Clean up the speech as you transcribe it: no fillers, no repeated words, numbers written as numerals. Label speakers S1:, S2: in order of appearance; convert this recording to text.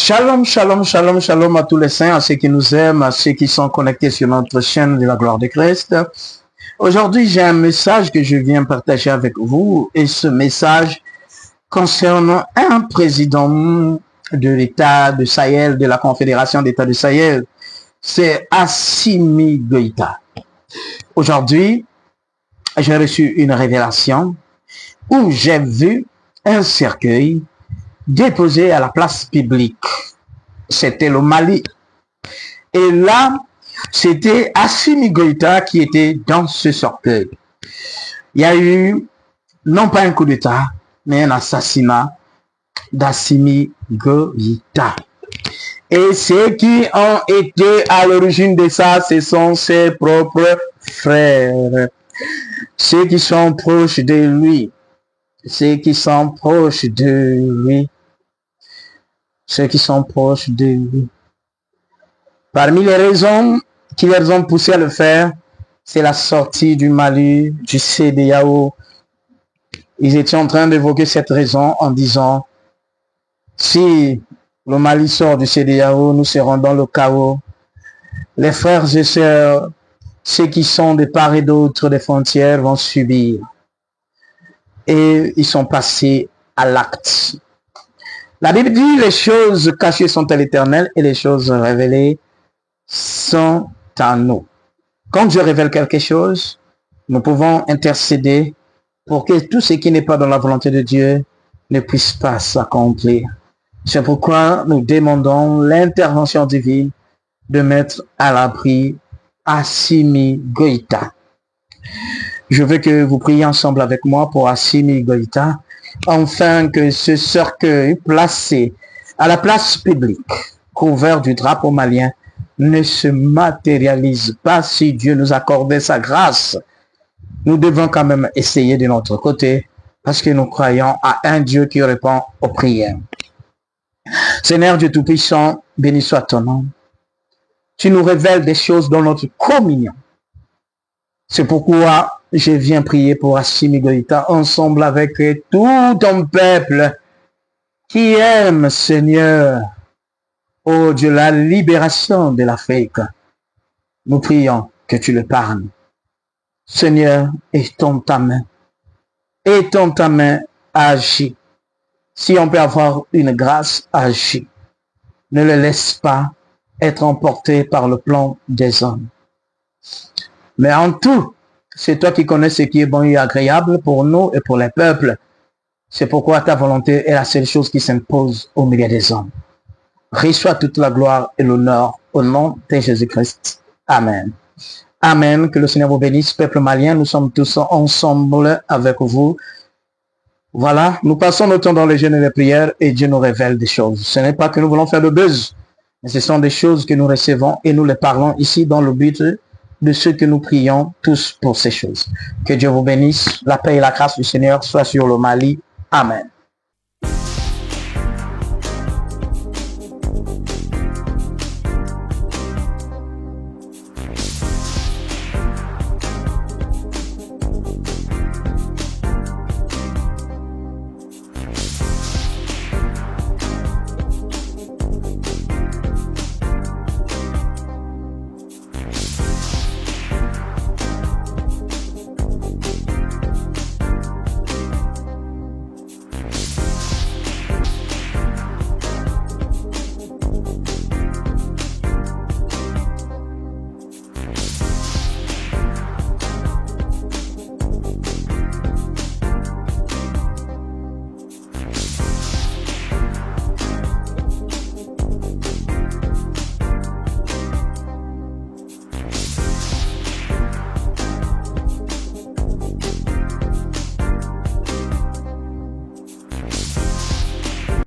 S1: Shalom, shalom, shalom, shalom à tous les saints, à ceux qui nous aiment, à ceux qui sont connectés sur notre chaîne de la gloire de Christ. Aujourd'hui, j'ai un message que je viens partager avec vous et ce message concerne un président de l'État de Sahel, de la Confédération d'États de Sahel. C'est Assimi Goïta. Aujourd'hui, j'ai reçu une révélation où j'ai vu un cercueil déposé à la place publique. C'était le Mali. Et là, c'était Assimi Goïta qui était dans ce cercueil. Il y a eu, non pas un coup d'État, mais un assassinat d'Assimi Goïta. Et ceux qui ont été à l'origine de ça, ce sont ses propres frères. Ceux qui sont proches de lui. Ceux qui sont proches de lui. Ceux qui sont proches de lui. Parmi les raisons qui les ont poussés à le faire, c'est la sortie du Mali, du CEDEAO. Ils étaient en train d'évoquer cette raison en disant, si le Mali sort du CEDEAO, nous serons dans le chaos. Les frères et sœurs, ceux qui sont de part et d'autre des frontières vont subir. Et ils sont passés à l'acte. La Bible dit, les choses cachées sont à l'Éternel et les choses révélées sont à nous. Quand Dieu révèle quelque chose, nous pouvons intercéder pour que tout ce qui n'est pas dans la volonté de Dieu ne puisse pas s'accomplir. C'est pourquoi nous demandons l'intervention divine de mettre à l'abri Assimi Goïta. Je veux que vous priez ensemble avec moi pour Assimi Goïta, afin que ce cercueil placé à la place publique, couvert du drapeau malien, ne se matérialise pas. Si Dieu nous accordait sa grâce, nous devons quand même essayer de notre côté, parce que nous croyons à un Dieu qui répond aux prières. Seigneur Dieu Tout-Puissant, béni soit ton nom. Tu nous révèles des choses dans notre communion. C'est pourquoi je viens prier pour Assimi Goïta ensemble avec tout ton peuple qui aime, Seigneur, oh Dieu, la libération de l'Afrique. Nous prions que tu le parles. Seigneur, étends ta main. Étends ta main, agis. Si on peut avoir une grâce, agis. Ne le laisse pas être emporté par le plan des hommes. Mais en tout, c'est toi qui connais ce qui est bon et agréable pour nous et pour les peuples. C'est pourquoi ta volonté est la seule chose qui s'impose au milieu des hommes. Reçois toute la gloire et l'honneur au nom de Jésus-Christ. Amen. Amen. Que le Seigneur vous bénisse, peuple malien. Nous sommes tous ensemble avec vous. Voilà, nous passons notre temps dans les jeûnes et les prières et Dieu nous révèle des choses. Ce n'est pas que nous voulons faire de buzz, mais ce sont des choses que nous recevons et nous les parlons ici dans le but de ceux que nous prions tous pour ces choses. Que Dieu vous bénisse. La paix et la grâce du Seigneur soient sur le Mali. Amen.